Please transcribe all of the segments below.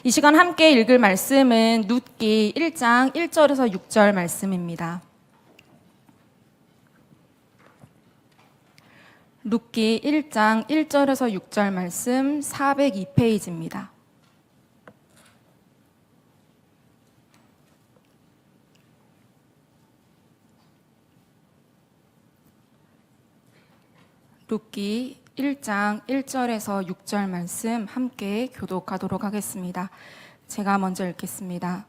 이 시간 함께 읽을 말씀은 룻기 1장 1절에서 6절 말씀입니다. 룻기 1장 1절에서 6절 말씀 402페이지입니다. 룻기 1장 1절에서 6절 말씀 함께 교독하도록 하겠습니다. 제가 먼저 읽겠습니다.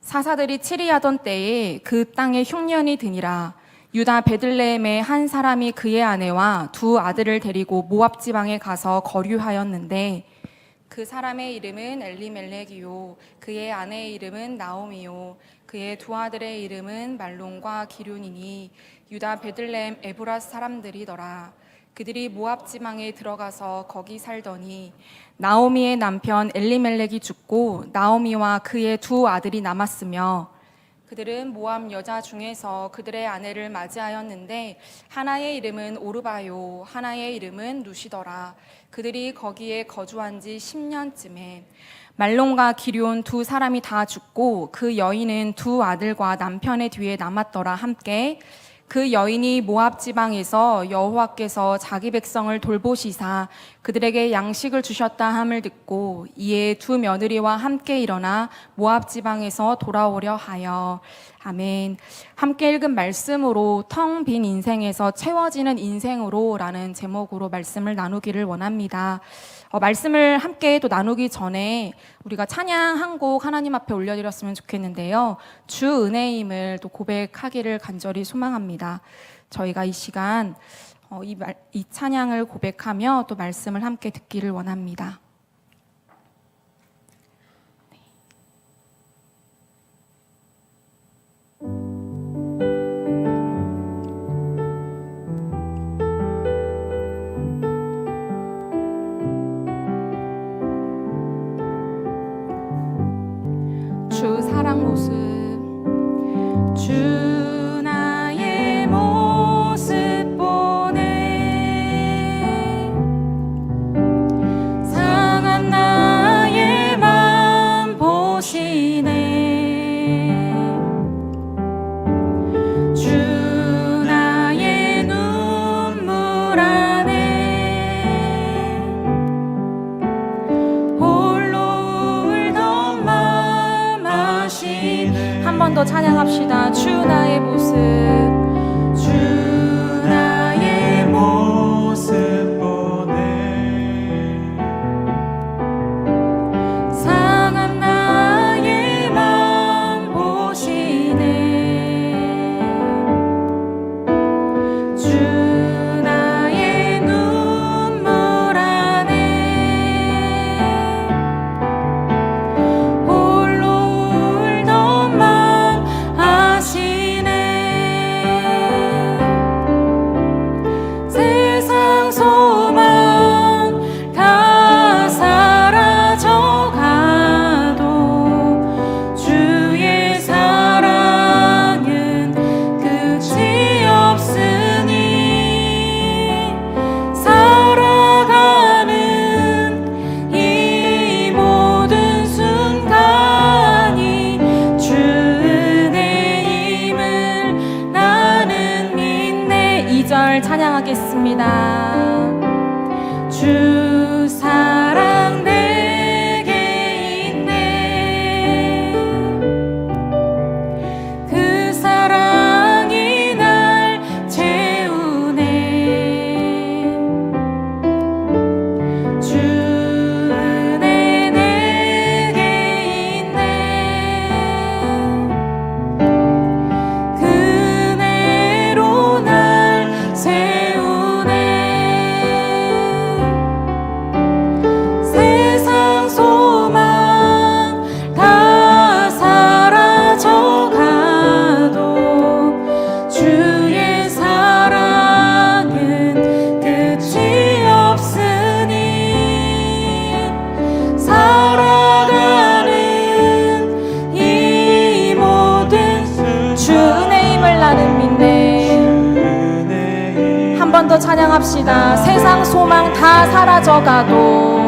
사사들이 치리하던 때에 그 땅에 흉년이 드니라. 유다 베들레헴의 한 사람이 그의 아내와 두 아들을 데리고 모압 지방에 가서 거류하였는데 그 사람의 이름은 엘리멜렉이요 그의 아내의 이름은 나오미요 그의 두 아들의 이름은 말론과 기륜이니 유다 베들레헴 에브라 사람들이더라. 그들이 모압 지방에 들어가서 거기 살더니 나오미의 남편 엘리멜렉이 죽고 나오미와 그의 두 아들이 남았으며 그들은 모압 여자 중에서 그들의 아내를 맞이하였는데 하나의 이름은 오르바요 하나의 이름은 루시더라. 그들이 거기에 거주한 지 10년쯤에 말론과 기륜 두 사람이 다 죽고 그 여인은 두 아들과 남편의 뒤에 남았더라. 함께 그 여인이 모압 지방에서 여호와께서 자기 백성을 돌보시사 그들에게 양식을 주셨다 함을 듣고 이에 두 며느리와 함께 일어나 모압 지방에서 돌아오려 하여. 아멘. 함께 읽은 말씀으로 텅 빈 인생에서 채워지는 인생으로 라는 제목으로 말씀을 나누기를 원합니다. 말씀을 함께 또 나누기 전에 우리가 찬양 한 곡 하나님 앞에 올려드렸으면 좋겠는데요. 주 은혜임을 또 고백하기를 간절히 소망합니다. 저희가 이 시간 이 찬양을 고백하며 또 말씀을 함께 듣기를 원합니다. 주 사랑 모습 주 나의 모습 보네 상한 나의 맘 보시네 주 나의 눈물 안에 홀로 울던 맘 아시네. 한 번 더 찬양합시다. 주 나의 모습 주 나의 모습 보네 상한 나의 맘 보시네 주 나의 눈물 안에 홀로 울던 맘 아시네. 세상 소망 다 사라져가도 주의 사랑은 끝이 없으니 살아가는 이 모든 순간이 주 은혜임을 나는 믿네. 2절 찬양하겠습니다. 주 사랑 내게 있네 그 사랑이 날 채우네 주 은혜 내게 있네 그 은혜로 날 세우네 세상 소망 다 사라져가도 주의 사랑은 끝이 없으니 살아가는 이 모든 주 은혜임을 나는 믿네. 한 번 더 찬양합시다. 세상 소망 다 사라져가도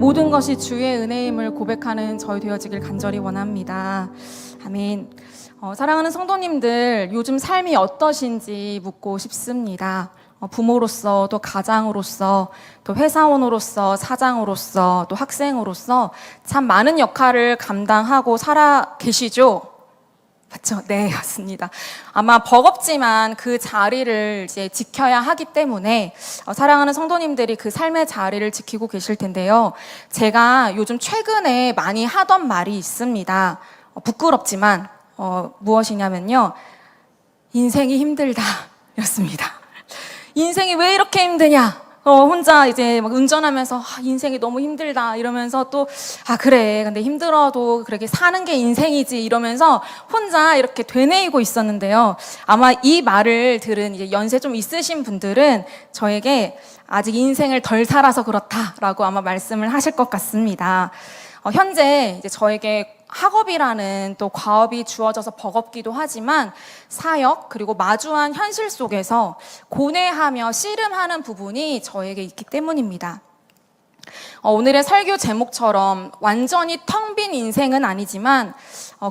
모든 것이 주의 은혜임을 고백하는 저희 되어지길 간절히 원합니다. 아멘. 사랑하는 성도님들, 요즘 삶이 어떠신지 묻고 싶습니다. 부모로서, 또 가장으로서, 또 회사원으로서, 사장으로서, 또 학생으로서 참 많은 역할을 감당하고 살아 계시죠? 맞죠? 네, 맞습니다. 아마 버겁지만 그 자리를 이제 지켜야 하기 때문에 사랑하는 성도님들이 그 삶의 자리를 지키고 계실 텐데요. 제가 요즘 최근에 많이 하던 말이 있습니다. 부끄럽지만 무엇이냐면요. 인생이 힘들다 였습니다. 인생이 왜 이렇게 힘드냐? 혼자 이제 막 운전하면서 인생이 너무 힘들다 이러면서 또 그래 근데 힘들어도 그렇게 사는 게 인생이지 이러면서 혼자 이렇게 되뇌이고 있었는데요. 아마 이 말을 들은 이제 연세 좀 있으신 분들은 저에게 아직 인생을 덜 살아서 그렇다라고 아마 말씀을 하실 것 같습니다. 현재 이제 저에게 학업이라는 또 과업이 주어져서 버겁기도 하지만 사역 그리고 마주한 현실 속에서 고뇌하며 씨름하는 부분이 저에게 있기 때문입니다. 오늘의 설교 제목처럼 완전히 텅 빈 인생은 아니지만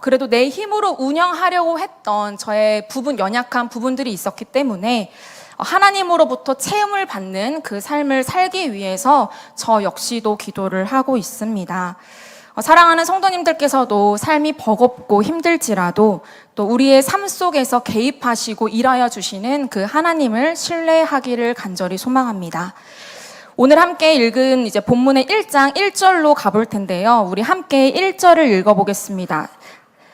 그래도 내 힘으로 운영하려고 했던 저의 연약한 부분들이 있었기 때문에 하나님으로부터 체험을 받는 그 삶을 살기 위해서 저 역시도 기도를 하고 있습니다. 사랑하는 성도님들께서도 삶이 버겁고 힘들지라도 또 우리의 삶 속에서 개입하시고 일하여 주시는 그 하나님을 신뢰하기를 간절히 소망합니다. 오늘 함께 읽은 이제 본문의 1장 1절로 가볼 텐데요. 우리 함께 1절을 읽어보겠습니다.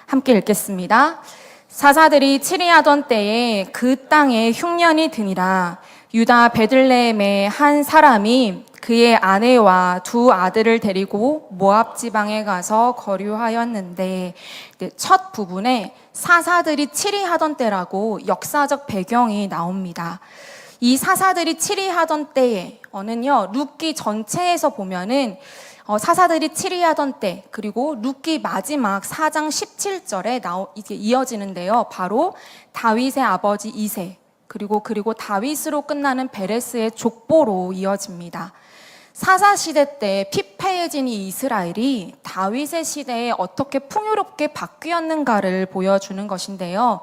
함께 읽겠습니다. 사사들이 치리하던 때에 그 땅에 흉년이 드니라. 유다 베들레헴의 한 사람이 그의 아내와 두 아들을 데리고 모압 지방에 가서 거류하였는데, 첫 부분에 사사들이 치리하던 때라고 역사적 배경이 나옵니다. 이 사사들이 치리하던 때에는요, 룻기 전체에서 보면은 사사들이 치리하던 때, 그리고 룻기 마지막 4장 17절에 이게 이어지는데요. 바로 다윗의 아버지 이새, 그리고 다윗으로 끝나는 베레스의 족보로 이어집니다. 사사 시대 때 피폐해진 이 이스라엘이 다윗의 시대에 어떻게 풍요롭게 바뀌었는가를 보여주는 것인데요.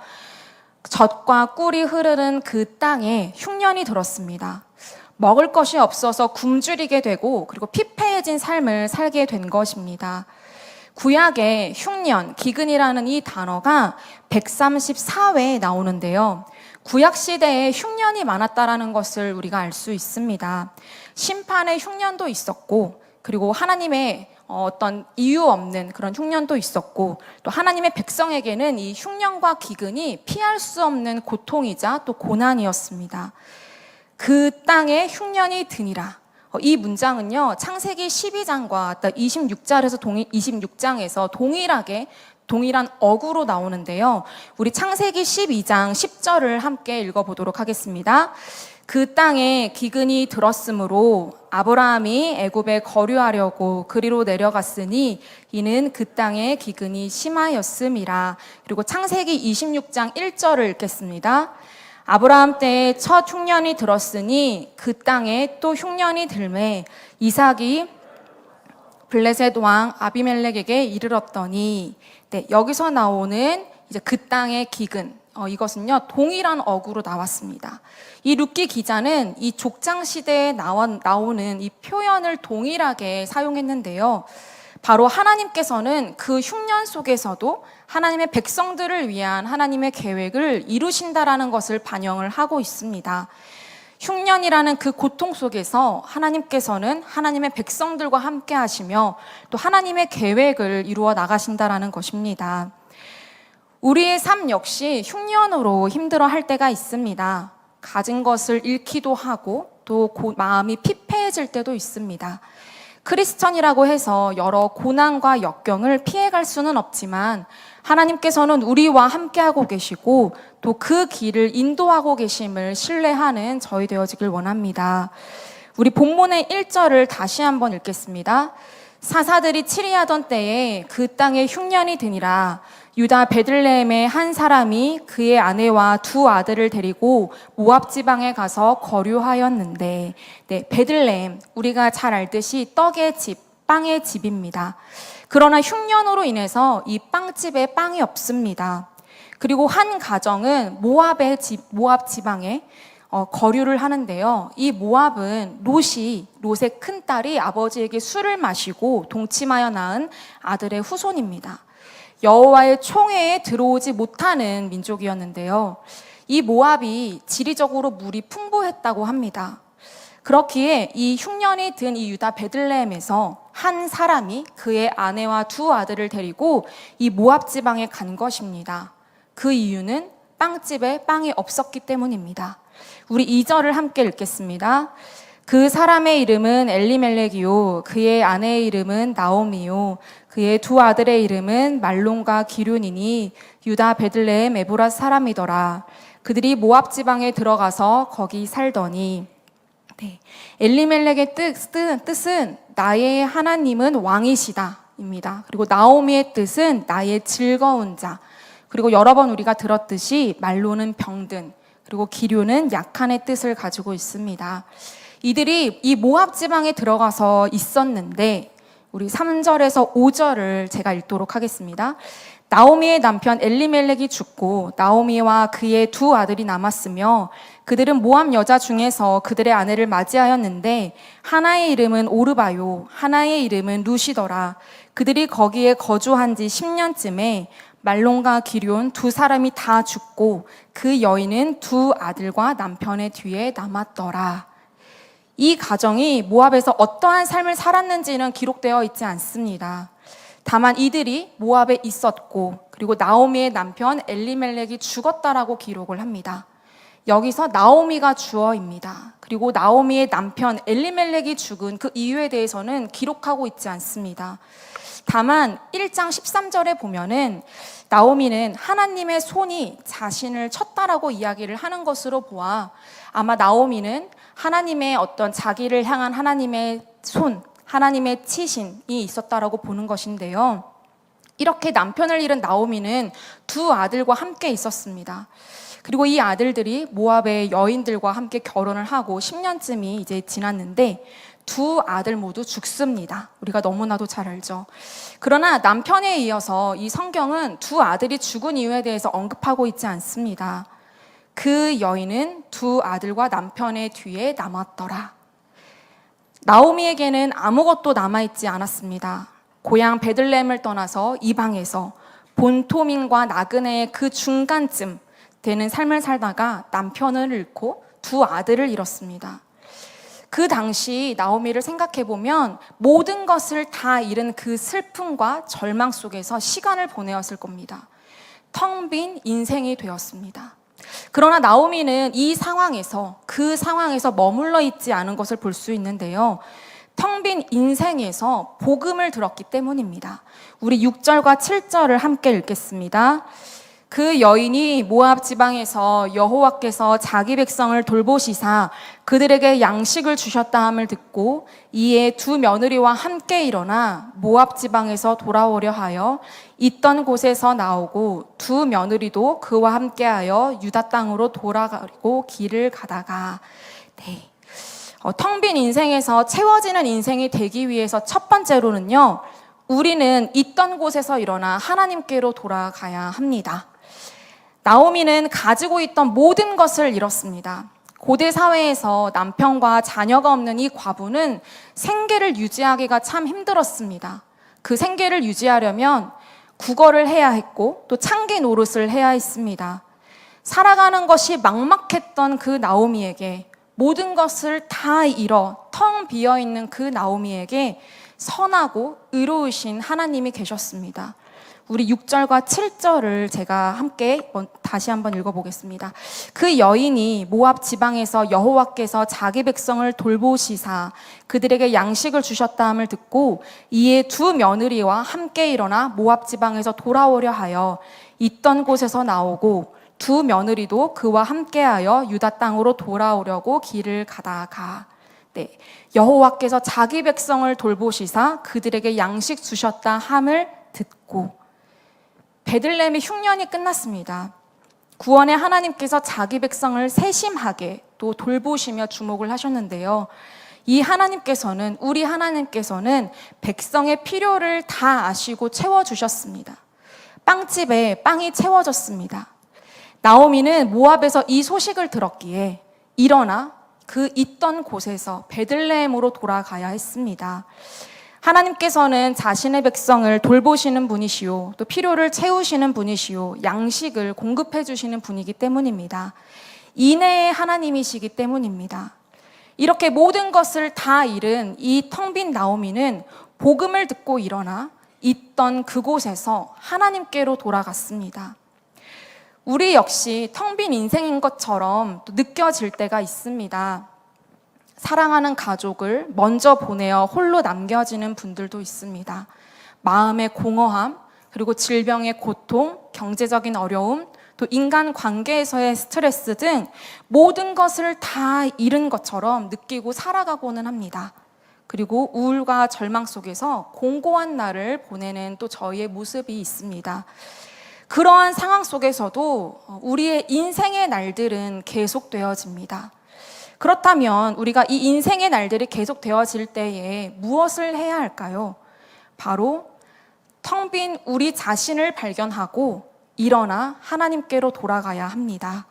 젖과 꿀이 흐르는 그 땅에 흉년이 들었습니다. 먹을 것이 없어서 굶주리게 되고 그리고 피폐해진 삶을 살게 된 것입니다. 구약에 흉년, 기근이라는 이 단어가 134회에 나오는데요. 구약 시대에 흉년이 많았다라는 것을 우리가 알 수 있습니다. 심판의 흉년도 있었고, 그리고 하나님의 어떤 이유 없는 그런 흉년도 있었고, 또 하나님의 백성에게는 이 흉년과 기근이 피할 수 없는 고통이자 또 고난이었습니다. 그 땅에 흉년이 드니라. 이 문장은요, 창세기 12장과 26장에서 동일한 어구로 나오는데요. 우리 창세기 12장 10절을 함께 읽어보도록 하겠습니다. 그 땅에 기근이 들었으므로 아브라함이 애굽에 거류하려고 그리로 내려갔으니 이는 그 땅에 기근이 심하였음이라. 그리고 창세기 26장 1절을 읽겠습니다. 아브라함 때에 첫 흉년이 들었으니 그 땅에 또 흉년이 들매 이삭이 블레셋 왕 아비멜렉에게 이르렀더니, 여기서 나오는 이제 그 땅의 기근, 이것은요 동일한 어구로 나왔습니다. 이 룻기 기자는 이 족장 시대에 나오는 이 표현을 동일하게 사용했는데요. 바로 하나님께서는 그 흉년 속에서도 하나님의 백성들을 위한 하나님의 계획을 이루신다라는 것을 반영을 하고 있습니다. 흉년이라는 그 고통 속에서 하나님께서는 하나님의 백성들과 함께 하시며 또 하나님의 계획을 이루어 나가신다라는 것입니다. 우리의 삶 역시 흉년으로 힘들어할 때가 있습니다. 가진 것을 잃기도 하고 또 마음이 피폐해질 때도 있습니다. 크리스천이라고 해서 여러 고난과 역경을 피해갈 수는 없지만 하나님께서는 우리와 함께하고 계시고 또 그 길을 인도하고 계심을 신뢰하는 저희 되어지길 원합니다. 우리 본문의 1절을 다시 한번 읽겠습니다. 사사들이 치리하던 때에 그 땅에 흉년이 드니라. 유다 베들레헴의 한 사람이 그의 아내와 두 아들을 데리고 모압 지방에 가서 거류하였는데, 베들레헴, 우리가 잘 알듯이 떡의 집, 빵의 집입니다. 그러나 흉년으로 인해서 이 빵집에 빵이 없습니다. 그리고 한 가정은 모압 지방에 거류를 하는데요. 이 모압은 롯의 큰 딸이 아버지에게 술을 마시고 동침하여 낳은 아들의 후손입니다. 여호와의 총회에 들어오지 못하는 민족이었는데요. 이 모압이 지리적으로 물이 풍부했다고 합니다. 그렇기에 이 흉년이 든 이 유다 베들레헴에서 한 사람이 그의 아내와 두 아들을 데리고 이 모압 지방에 간 것입니다. 그 이유는 빵집에 빵이 없었기 때문입니다. 우리 2절을 함께 읽겠습니다. 그 사람의 이름은 엘리멜렉이요 그의 아내의 이름은 나오미요 그의 두 아들의 이름은 말론과 기륜이니 유다 베들레헴 에브라 사람이더라. 그들이 모압 지방에 들어가서 거기 살더니 네. 엘리멜렉의 뜻은 나의 하나님은 왕이시다 입니다. 그리고 나오미의 뜻은 나의 즐거운 자. 그리고 여러 번 우리가 들었듯이 말로는 병든, 그리고 기류는 약한의 뜻을 가지고 있습니다. 이들이 이 모압 지방에 들어가서 있었는데 우리 3절에서 5절을 제가 읽도록 하겠습니다. 나오미의 남편 엘리멜렉이 죽고 나오미와 그의 두 아들이 남았으며 그들은 모압 여자 중에서 그들의 아내를 맞이하였는데 하나의 이름은 오르바요 하나의 이름은 루시더라. 그들이 거기에 거주한 지 10년쯤에 말론과 기륜 두 사람이 다 죽고 그 여인은 두 아들과 남편의 뒤에 남았더라. 이 가정이 모압에서 어떠한 삶을 살았는지는 기록되어 있지 않습니다. 다만 이들이 모압에 있었고 그리고 나오미의 남편 엘리멜렉이 죽었다라고 기록을 합니다. 여기서 나오미가 주어입니다. 그리고 나오미의 남편 엘리멜렉이 죽은 그 이유에 대해서는 기록하고 있지 않습니다. 다만 1장 13절에 보면은 나오미는 하나님의 손이 자신을 쳤다라고 이야기를 하는 것으로 보아 아마 나오미는 하나님의 어떤 자기를 향한 하나님의 손, 하나님의 치신이 있었다라고 보는 것인데요. 이렇게 남편을 잃은 나오미는 두 아들과 함께 있었습니다. 그리고 이 아들들이 모압의 여인들과 함께 결혼을 하고 10년쯤이 이제 지났는데 두 아들 모두 죽습니다. 우리가 너무나도 잘 알죠. 그러나 남편에 이어서 이 성경은 두 아들이 죽은 이유에 대해서 언급하고 있지 않습니다. 그 여인은 두 아들과 남편의 뒤에 남았더라. 나오미에게는 아무것도 남아있지 않았습니다. 고향 베들레헴을 떠나서 이방에서 본토민과 나그네의 그 중간쯤 되는 삶을 살다가 남편을 잃고 두 아들을 잃었습니다. 그 당시 나오미를 생각해보면 모든 것을 다 잃은 그 슬픔과 절망 속에서 시간을 보내었을 겁니다. 텅 빈 인생이 되었습니다. 그러나 나오미는 그 상황에서 머물러 있지 않은 것을 볼 수 있는데요. 텅 빈 인생에서 복음을 들었기 때문입니다. 우리 6절과 7절을 함께 읽겠습니다. 그 여인이 모압 지방에서 여호와께서 자기 백성을 돌보시사 그들에게 양식을 주셨다 함을 듣고 이에 두 며느리와 함께 일어나 모압 지방에서 돌아오려 하여 있던 곳에서 나오고 두 며느리도 그와 함께하여 유다 땅으로 돌아가고 길을 가다가 텅 빈 인생에서 채워지는 인생이 되기 위해서 첫 번째로는요, 우리는 있던 곳에서 일어나 하나님께로 돌아가야 합니다. 나오미는 가지고 있던 모든 것을 잃었습니다. 고대 사회에서 남편과 자녀가 없는 이 과부는 생계를 유지하기가 참 힘들었습니다. 그 생계를 유지하려면 구걸을 해야 했고 또 창기 노릇을 해야 했습니다. 살아가는 것이 막막했던 그 나오미에게 모든 것을 다 잃어 텅 비어있는 그 나오미에게 선하고 의로우신 하나님이 계셨습니다. 우리 6절과 7절을 제가 함께 다시 한번 읽어보겠습니다. 그 여인이 모압 지방에서 여호와께서 자기 백성을 돌보시사 그들에게 양식을 주셨다 함을 듣고 이에 두 며느리와 함께 일어나 모압 지방에서 돌아오려 하여 있던 곳에서 나오고 두 며느리도 그와 함께하여 유다 땅으로 돌아오려고 길을 가다가 여호와께서 자기 백성을 돌보시사 그들에게 양식 주셨다 함을 듣고 베들레헴의 흉년이 끝났습니다. 구원의 하나님께서 자기 백성을 세심하게 또 돌보시며 주목을 하셨는데요. 이 하나님께서는, 우리 하나님께서는 백성의 필요를 다 아시고 채워주셨습니다. 빵집에 빵이 채워졌습니다. 나오미는 모압에서 이 소식을 들었기에 일어나 그 있던 곳에서 베들레헴으로 돌아가야 했습니다. 하나님께서는 자신의 백성을 돌보시는 분이시오, 또 필요를 채우시는 분이시오, 양식을 공급해 주시는 분이기 때문입니다. 인애의 하나님이시기 때문입니다. 이렇게 모든 것을 다 잃은 이 텅 빈 나오미는 복음을 듣고 일어나 있던 그곳에서 하나님께로 돌아갔습니다. 우리 역시 텅 빈 인생인 것처럼 또 느껴질 때가 있습니다. 사랑하는 가족을 먼저 보내어 홀로 남겨지는 분들도 있습니다. 마음의 공허함, 그리고 질병의 고통, 경제적인 어려움, 또 인간 관계에서의 스트레스 등 모든 것을 다 잃은 것처럼 느끼고 살아가고는 합니다. 그리고 우울과 절망 속에서 공고한 날을 보내는 또 저희의 모습이 있습니다. 그러한 상황 속에서도 우리의 인생의 날들은 계속되어집니다. 그렇다면 우리가 이 인생의 날들이 계속되어질 때에 무엇을 해야 할까요? 바로 텅 빈 우리 자신을 발견하고 일어나 하나님께로 돌아가야 합니다.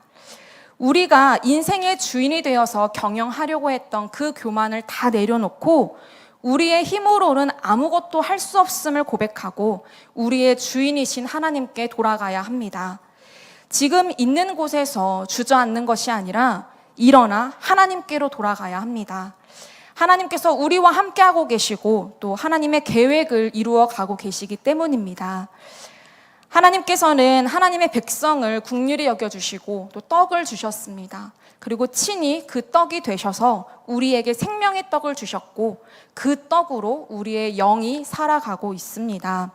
우리가 인생의 주인이 되어서 경영하려고 했던 그 교만을 다 내려놓고 우리의 힘으로는 아무것도 할 수 없음을 고백하고 우리의 주인이신 하나님께 돌아가야 합니다. 지금 있는 곳에서 주저앉는 것이 아니라 일어나 하나님께로 돌아가야 합니다. 하나님께서 우리와 함께하고 계시고 또 하나님의 계획을 이루어 가고 계시기 때문입니다. 하나님께서는 하나님의 백성을 긍휼히 여겨주시고 또 떡을 주셨습니다. 그리고 친히 그 떡이 되셔서 우리에게 생명의 떡을 주셨고 그 떡으로 우리의 영이 살아가고 있습니다.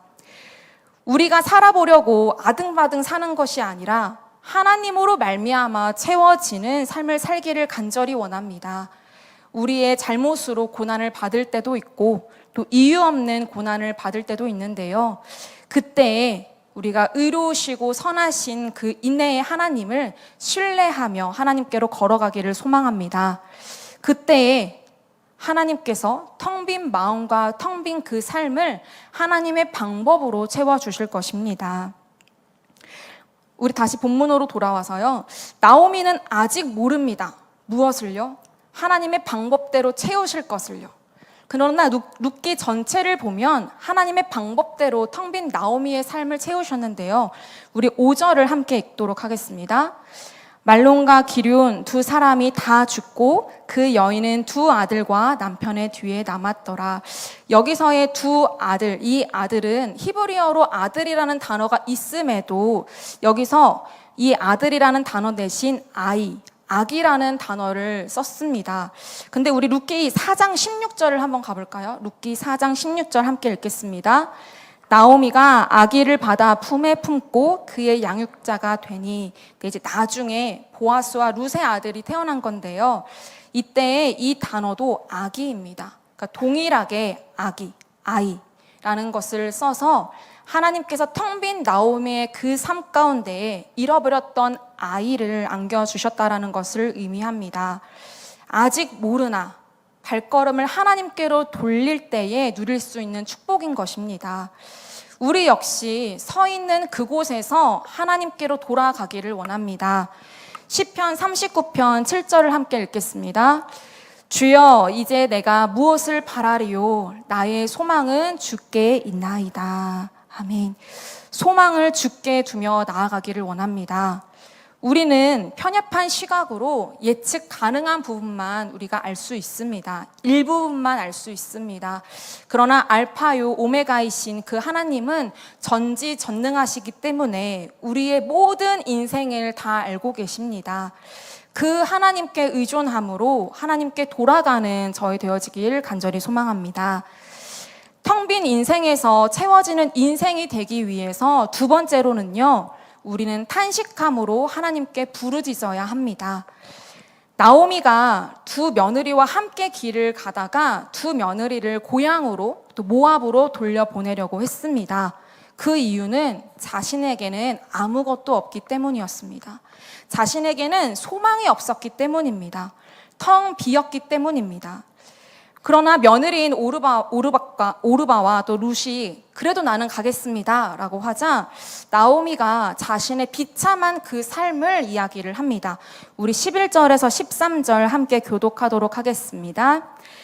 우리가 살아보려고 아등바등 사는 것이 아니라 하나님으로 말미암아 채워지는 삶을 살기를 간절히 원합니다. 우리의 잘못으로 고난을 받을 때도 있고 또 이유 없는 고난을 받을 때도 있는데요. 그때에 우리가 의로우시고 선하신 그 인내의 하나님을 신뢰하며 하나님께로 걸어가기를 소망합니다. 그때에 하나님께서 텅 빈 마음과 텅 빈 그 삶을 하나님의 방법으로 채워주실 것입니다. 우리 다시 본문으로 돌아와서요. 나오미는 아직 모릅니다. 무엇을요? 하나님의 방법대로 채우실 것을요. 그러나 룻기 전체를 보면 하나님의 방법대로 텅 빈 나오미의 삶을 채우셨는데요. 우리 5절을 함께 읽도록 하겠습니다. 말론과 기륜 두 사람이 다 죽고 그 여인은 두 아들과 남편의 뒤에 남았더라. 여기서의 두 아들, 이 아들은 히브리어로 아들이라는 단어가 있음에도 여기서 이 아들이라는 단어 대신 악이라는 단어를 썼습니다. 근데 우리 룻기 4장 16절을 한번 가볼까요? 룻기 4장 16절 함께 읽겠습니다. 나오미가 아기를 받아 품에 품고 그의 양육자가 되니, 이제 나중에 보아스와 룻의 아들이 태어난 건데요. 이때의 이 단어도 아기입니다. 그러니까 동일하게 아이라는 것을 써서 하나님께서 텅 빈 나오미의 그 삶 가운데에 잃어버렸던 아이를 안겨주셨다라는 것을 의미합니다. 아직 모르나 발걸음을 하나님께로 돌릴 때에 누릴 수 있는 축복인 것입니다. 우리 역시 서 있는 그곳에서 하나님께로 돌아가기를 원합니다. 시편 39편 7절을 함께 읽겠습니다. 주여, 이제 내가 무엇을 바라리요? 나의 소망은 주께 있나이다. 아멘. 소망을 주께 두며 나아가기를 원합니다. 우리는 편협한 시각으로 예측 가능한 부분만 우리가 알 수 있습니다. 일부분만 알 수 있습니다. 그러나 알파요 오메가이신 그 하나님은 전지전능하시기 때문에 우리의 모든 인생을 다 알고 계십니다. 그 하나님께 의존함으로 하나님께 돌아가는 저희 되어지길 간절히 소망합니다. 텅 빈 인생에서 채워지는 인생이 되기 위해서 두 번째로는요, 우리는 탄식함으로 하나님께 부르짖어야 합니다. 나오미가 두 며느리와 함께 길을 가다가 두 며느리를 고향으로 또 모압으로 돌려보내려고 했습니다. 그 이유는 자신에게는 아무것도 없기 때문이었습니다. 자신에게는 소망이 없었기 때문입니다. 텅 비었기 때문입니다. 그러나 며느리인 오르바와 또 룻이 그래도 나는 가겠습니다 라고 하자 나오미가 자신의 비참한 그 삶을 이야기를 합니다. 우리 11절에서 13절 함께 교독하도록 하겠습니다.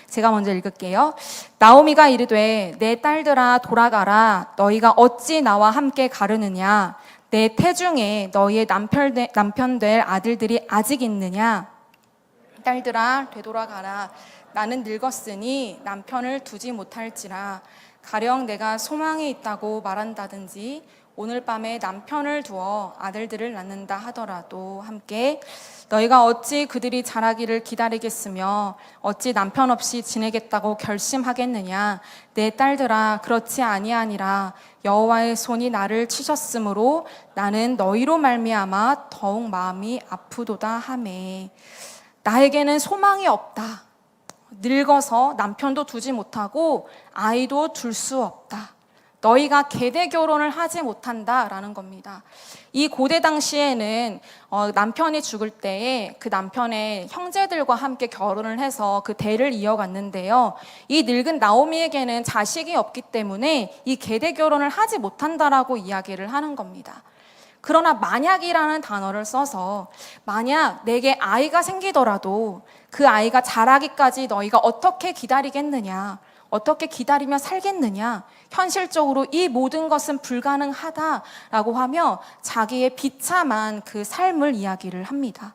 제가 먼저 읽을게요. 나오미가 이르되 내 딸들아 돌아가라. 너희가 어찌 나와 함께 가르느냐. 내 태중에 너희의 남편 될 아들들이 아직 있느냐. 딸들아 되돌아가라. 나는 늙었으니 남편을 두지 못할지라. 가령 내가 소망이 있다고 말한다든지 오늘 밤에 남편을 두어 아들들을 낳는다 하더라도 함께 너희가 어찌 그들이 자라기를 기다리겠으며 어찌 남편 없이 지내겠다고 결심하겠느냐. 내 딸들아 그렇지 아니하니라. 여호와의 손이 나를 치셨으므로 나는 너희로 말미암아 더욱 마음이 아프도다 하매. 나에게는 소망이 없다. 늙어서 남편도 두지 못하고 아이도 둘 수 없다. 너희가 계대 결혼을 하지 못한다라는 겁니다. 이 고대 당시에는 남편이 죽을 때에 그 남편의 형제들과 함께 결혼을 해서 그 대를 이어갔는데요. 이 늙은 나오미에게는 자식이 없기 때문에 이 계대 결혼을 하지 못한다라고 이야기를 하는 겁니다. 그러나 만약이라는 단어를 써서 만약 내게 아이가 생기더라도 그 아이가 자라기까지 너희가 어떻게 기다리겠느냐, 어떻게 기다리며 살겠느냐, 현실적으로 이 모든 것은 불가능하다라고 하며 자기의 비참한 그 삶을 이야기를 합니다.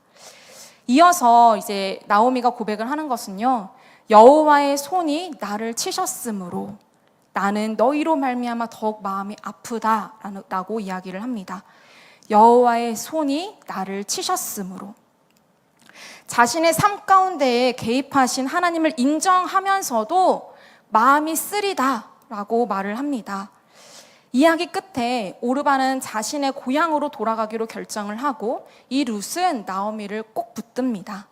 이어서 이제 나오미가 고백을 하는 것은요, 여호와의 손이 나를 치셨으므로 나는 너희로 말미암아 더욱 마음이 아프다라고 이야기를 합니다. 여호와의 손이 나를 치셨으므로 자신의 삶 가운데에 개입하신 하나님을 인정하면서도 마음이 쓰리다라고 말을 합니다. 이야기 끝에 오르바는 자신의 고향으로 돌아가기로 결정을 하고 이 룻은 나오미를 꼭 붙듭니다.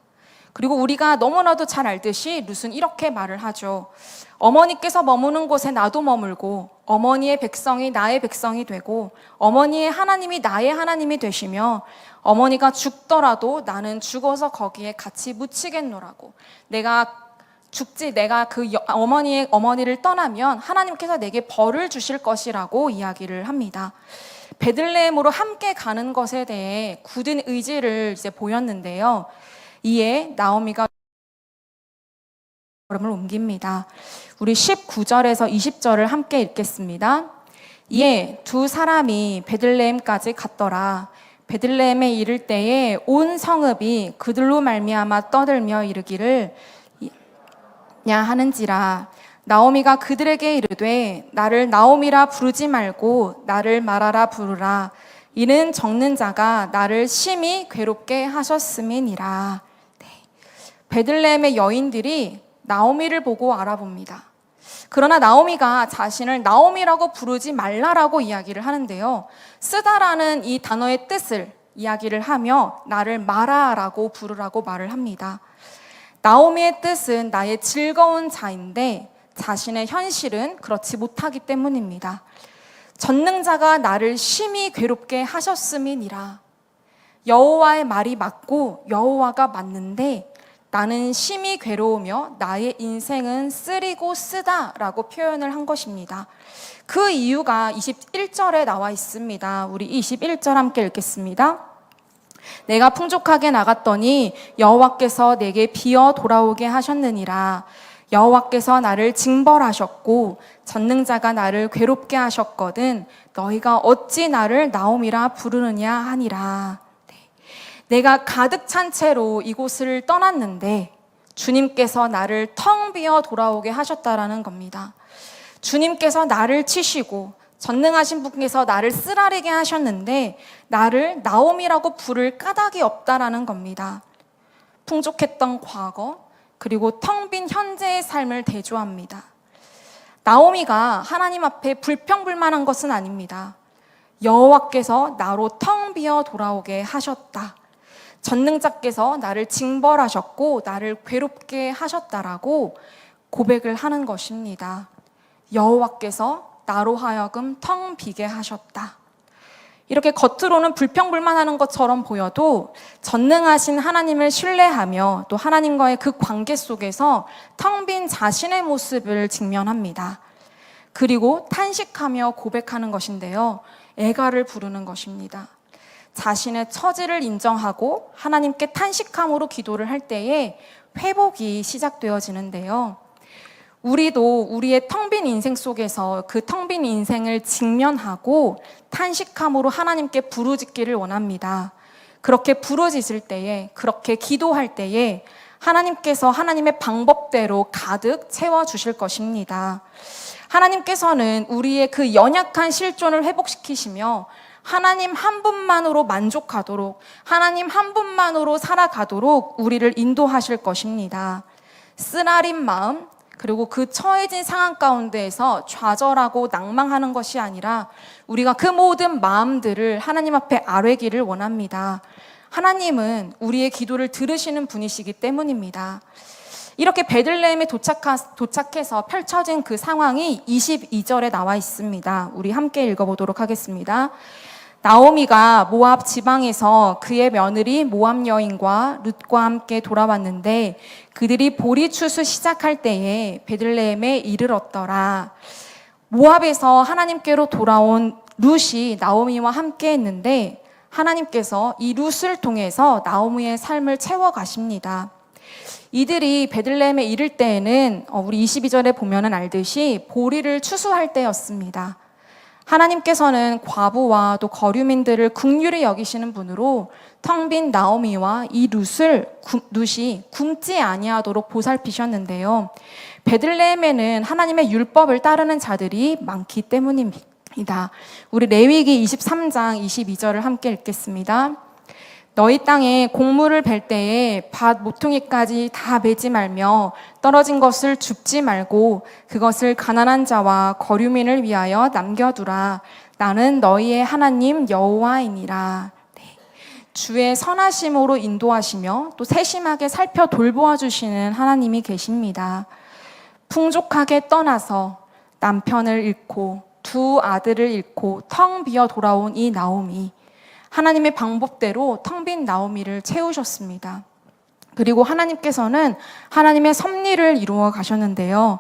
그리고 우리가 너무나도 잘 알듯이 룻은 이렇게 말을 하죠. 어머니께서 머무는 곳에 나도 머물고 어머니의 백성이 나의 백성이 되고 어머니의 하나님이 나의 하나님이 되시며 어머니가 죽더라도 나는 죽어서 거기에 같이 묻히겠노라고. 내가 그 어머니를 떠나면 하나님께서 내게 벌을 주실 것이라고 이야기를 합니다. 베들레헴으로 함께 가는 것에 대해 굳은 의지를 이제 보였는데요. 이에 나오미가 걸음을 옮깁니다. 우리 19절에서 20절을 함께 읽겠습니다. 이에 두 사람이 베들레헴까지 갔더라. 베들레헴에 이를 때에 온 성읍이 그들로 말미암아 떠들며 이르기를 냐 하는지라. 나오미가 그들에게 이르되 나를 나오미라 부르지 말고 나를 마라라 부르라. 이는 적는 자가 나를 심히 괴롭게 하셨음이니라. 네. 베들레헴의 여인들이 나오미를 보고 알아봅니다. 그러나 나오미가 자신을 나오미라고 부르지 말라라고 이야기를 하는데요. 쓰다라는 이 단어의 뜻을 이야기를 하며 나를 마라라고 부르라고 말을 합니다. 나오미의 뜻은 나의 즐거운 자인데 자신의 현실은 그렇지 못하기 때문입니다. 전능자가 나를 심히 괴롭게 하셨음이니라. 여호와의 말이 맞고 여호와가 맞는데 나는 심히 괴로우며 나의 인생은 쓰리고 쓰다라고 표현을 한 것입니다. 그 이유가 21절에 나와 있습니다. 우리 21절 함께 읽겠습니다. 내가 풍족하게 나갔더니 여호와께서 내게 비어 돌아오게 하셨느니라. 여호와께서 나를 징벌하셨고 전능자가 나를 괴롭게 하셨거든 너희가 어찌 나를 나오미라 부르느냐 하니라. 내가 가득 찬 채로 이곳을 떠났는데 주님께서 나를 텅 비어 돌아오게 하셨다라는 겁니다. 주님께서 나를 치시고 전능하신 분께서 나를 쓰라리게 하셨는데 나를 나오미라고 부를 까닭이 없다라는 겁니다. 풍족했던 과거 그리고 텅 빈 현재의 삶을 대조합니다. 나오미가 하나님 앞에 불평불만한 것은 아닙니다. 여호와께서 나로 텅 비어 돌아오게 하셨다. 전능자께서 나를 징벌하셨고 나를 괴롭게 하셨다라고 고백을 하는 것입니다. 여호와께서 나로 하여금 텅 비게 하셨다. 이렇게 겉으로는 불평불만하는 것처럼 보여도 전능하신 하나님을 신뢰하며 또 하나님과의 그 관계 속에서 텅 빈 자신의 모습을 직면합니다. 그리고 탄식하며 고백하는 것인데요, 애가를 부르는 것입니다. 자신의 처지를 인정하고 하나님께 탄식함으로 기도를 할 때에 회복이 시작되어지는데요, 우리도 우리의 텅 빈 인생 속에서 그 텅 빈 인생을 직면하고 탄식함으로 하나님께 부르짖기를 원합니다. 그렇게 부르짖을 때에, 그렇게 기도할 때에 하나님께서 하나님의 방법대로 가득 채워주실 것입니다. 하나님께서는 우리의 그 연약한 실존을 회복시키시며 하나님 한 분만으로 만족하도록, 하나님 한 분만으로 살아가도록 우리를 인도하실 것입니다. 쓰라린 마음, 그리고 그 처해진 상황 가운데에서 좌절하고 낭망하는 것이 아니라 우리가 그 모든 마음들을 하나님 앞에 아뢰기를 원합니다. 하나님은 우리의 기도를 들으시는 분이시기 때문입니다. 이렇게 베들레헴에 도착해서 펼쳐진 그 상황이 22절에 나와 있습니다. 우리 함께 읽어보도록 하겠습니다. 나오미가 모압 지방에서 그의 며느리 모압 여인과 룻과 함께 돌아왔는데 그들이 보리 추수 시작할 때에 베들레헴에 이르렀더라. 모압에서 하나님께로 돌아온 룻이 나오미와 함께 했는데 하나님께서 이 룻을 통해서 나오미의 삶을 채워가십니다. 이들이 베들레헴에 이를 때에는 우리 22절에 보면은 알듯이 보리를 추수할 때였습니다. 하나님께서는 과부와 또 거류민들을 긍휼히 여기시는 분으로 텅 빈 나오미와 이 룻이 굶지 아니하도록 보살피셨는데요, 베들레헴에는 하나님의 율법을 따르는 자들이 많기 때문입니다. 우리 레위기 23장 22절을 함께 읽겠습니다. 너희 땅에 곡물을 벨 때에 밭 모퉁이까지 다 베지 말며 떨어진 것을 줍지 말고 그것을 가난한 자와 거류민을 위하여 남겨두라. 나는 너희의 하나님 여호와이니라. 네. 주의 선하심으로 인도하시며 또 세심하게 살펴 돌보아 주시는 하나님이 계십니다. 풍족하게 떠나서 남편을 잃고 두 아들을 잃고 텅 비어 돌아온 이 나오미, 하나님의 방법대로 텅 빈 나오미를 채우셨습니다. 그리고 하나님께서는 하나님의 섭리를 이루어 가셨는데요,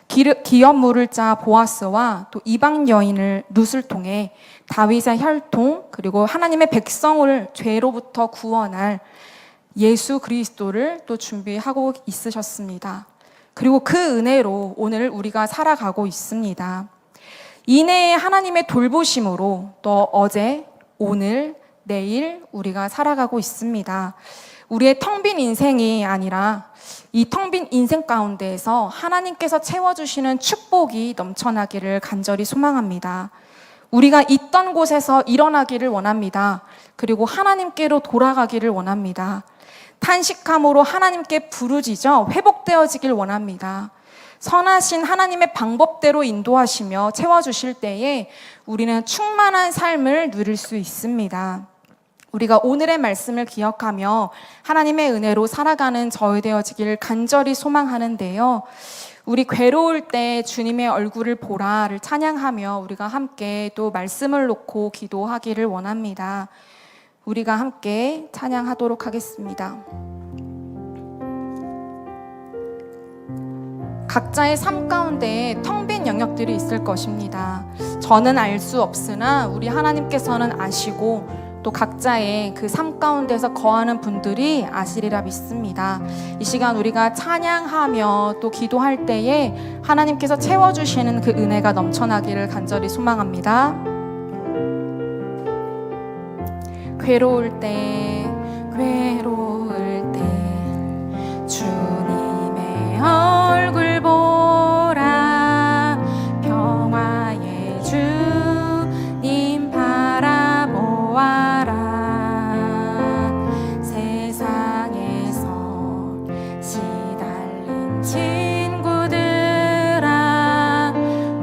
기업 물을 자 보아스와 또 이방 여인을 룻을 통해 다윗의 혈통, 그리고 하나님의 백성을 죄로부터 구원할 예수 그리스도를 또 준비하고 있으셨습니다. 그리고 그 은혜로 오늘 우리가 살아가고 있습니다. 이내에 하나님의 돌보심으로 또 어제, 오늘, 내일 우리가 살아가고 있습니다. 우리의 텅 빈 인생이 아니라 이 텅 빈 인생 가운데에서 하나님께서 채워주시는 축복이 넘쳐나기를 간절히 소망합니다. 우리가 있던 곳에서 일어나기를 원합니다. 그리고 하나님께로 돌아가기를 원합니다. 탄식함으로 하나님께 부르짖어 회복되어지길 원합니다. 선하신 하나님의 방법대로 인도하시며 채워주실 때에 우리는 충만한 삶을 누릴 수 있습니다. 우리가 오늘의 말씀을 기억하며 하나님의 은혜로 살아가는 저희 되어지길 간절히 소망하는데요, 우리 괴로울 때 주님의 얼굴을 보라를 찬양하며 우리가 함께 또 말씀을 놓고 기도하기를 원합니다. 우리가 함께 찬양하도록 하겠습니다. 각자의 삶 가운데 텅 빈 영역들이 있을 것입니다. 저는 알 수 없으나 우리 하나님께서는 아시고 또 각자의 그 삶 가운데서 거하는 분들이 아시리라 믿습니다. 이 시간 우리가 찬양하며 또 기도할 때에 하나님께서 채워주시는 그 은혜가 넘쳐나기를 간절히 소망합니다. 괴로울 때 주님의 얼굴 보라. 평화의 주님 바라보아라. 세상에서 시달린 친구들아,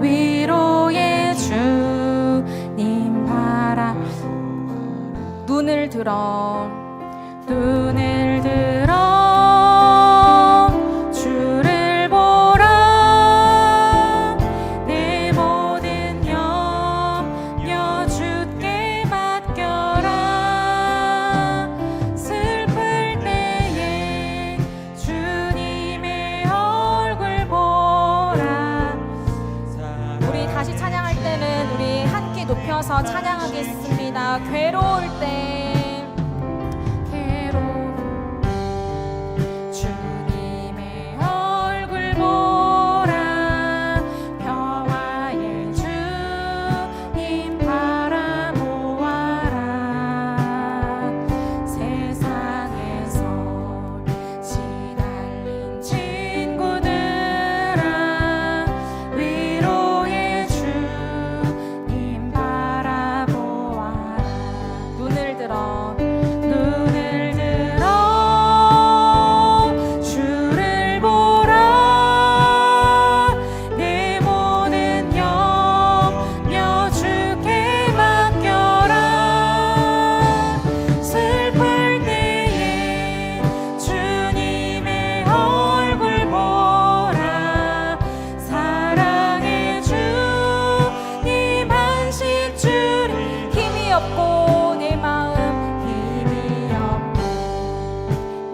위로의 주님 바라. 눈을 들어 주를 보라. 내 모든 염려 주께 맡기라. 높여서 찬양하겠습니다. 괴로울 때 주님의 얼굴 보라 평화의 주님 바라보아라 세상에서 시달린 친구들아 위로의 주님 바라보아라 눈을 들어 주를 보라 내 모든 염려 주께 맡겨라 슬플 때에 주님의 얼굴 보라 사랑의 주님 한식 주리 힘이 없고 내 마음 힘이 없고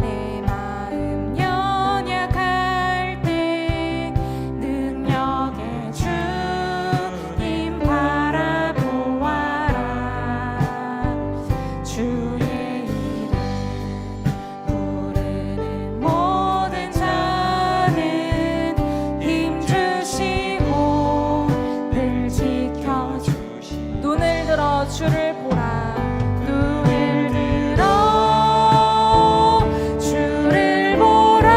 내 마음 연약할 때 능력의 주님 바라보아라 주의 이름 부르는 모든 자는 힘주시고 늘 지켜주시 눈을 들어 주를 보라 눈을 들어 주를 보라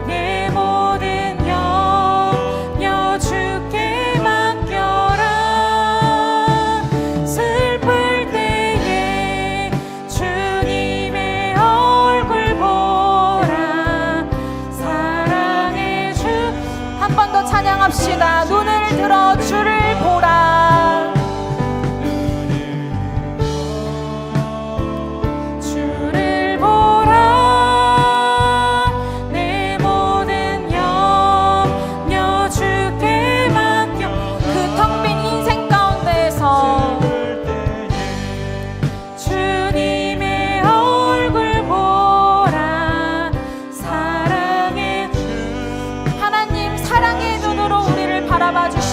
내 모든 염려 주께 맡겨라 슬플 때에 주님의 얼굴 보라 사랑의 주 한 번 더 찬양합시다 눈을 들어 주를 보라 주를 보라 내 모든 염려 주께 맡겨 그 텅 빈 인생 가운데에서 주님의 얼굴 보라 사랑의 하나님 사랑의 눈으로 우리를 바라봐 주시옵소서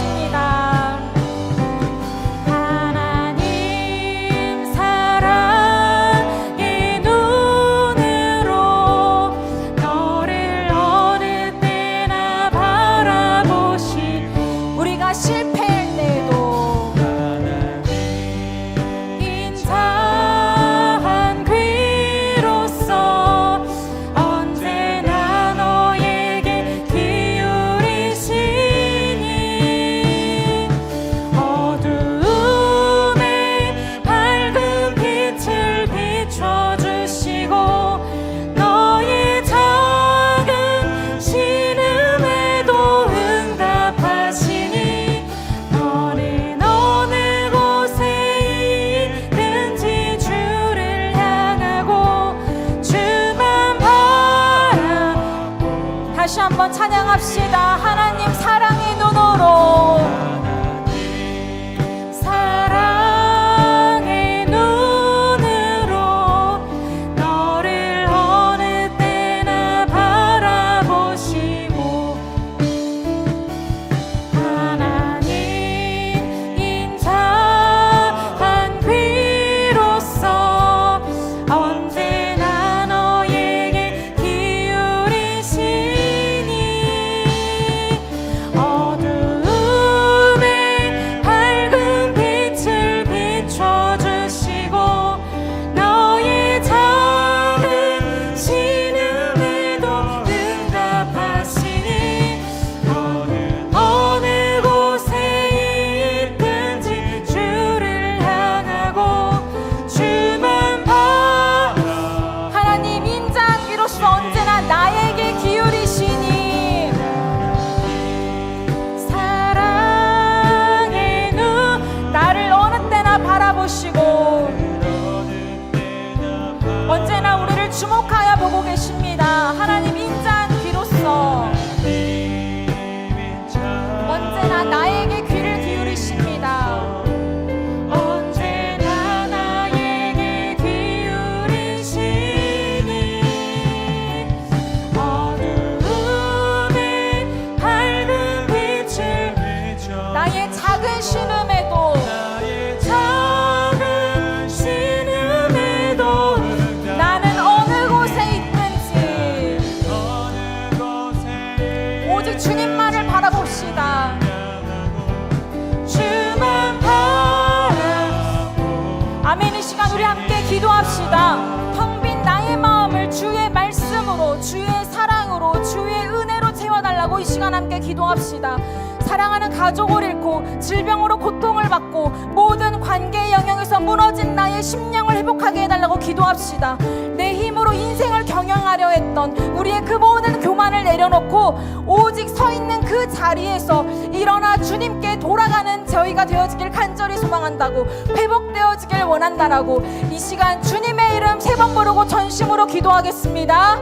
시간 함께 기도합시다. 사랑하는 가족을 잃고 질병으로 고통을 받고 모든 관계의 영역에서 무너진 나의 심령을 회복하게 해달라고 기도합시다. 내 힘으로 인생을 경영하려 했던 우리의 그 모든 교만을 내려놓고 오직 서 있는 그 자리에서 일어나 주님께 돌아가는 저희가 되어지길 간절히 소망한다고, 회복되어지길 원한다라고 이 시간 주님의 이름 3번 부르고 전심으로 기도하겠습니다.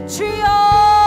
주여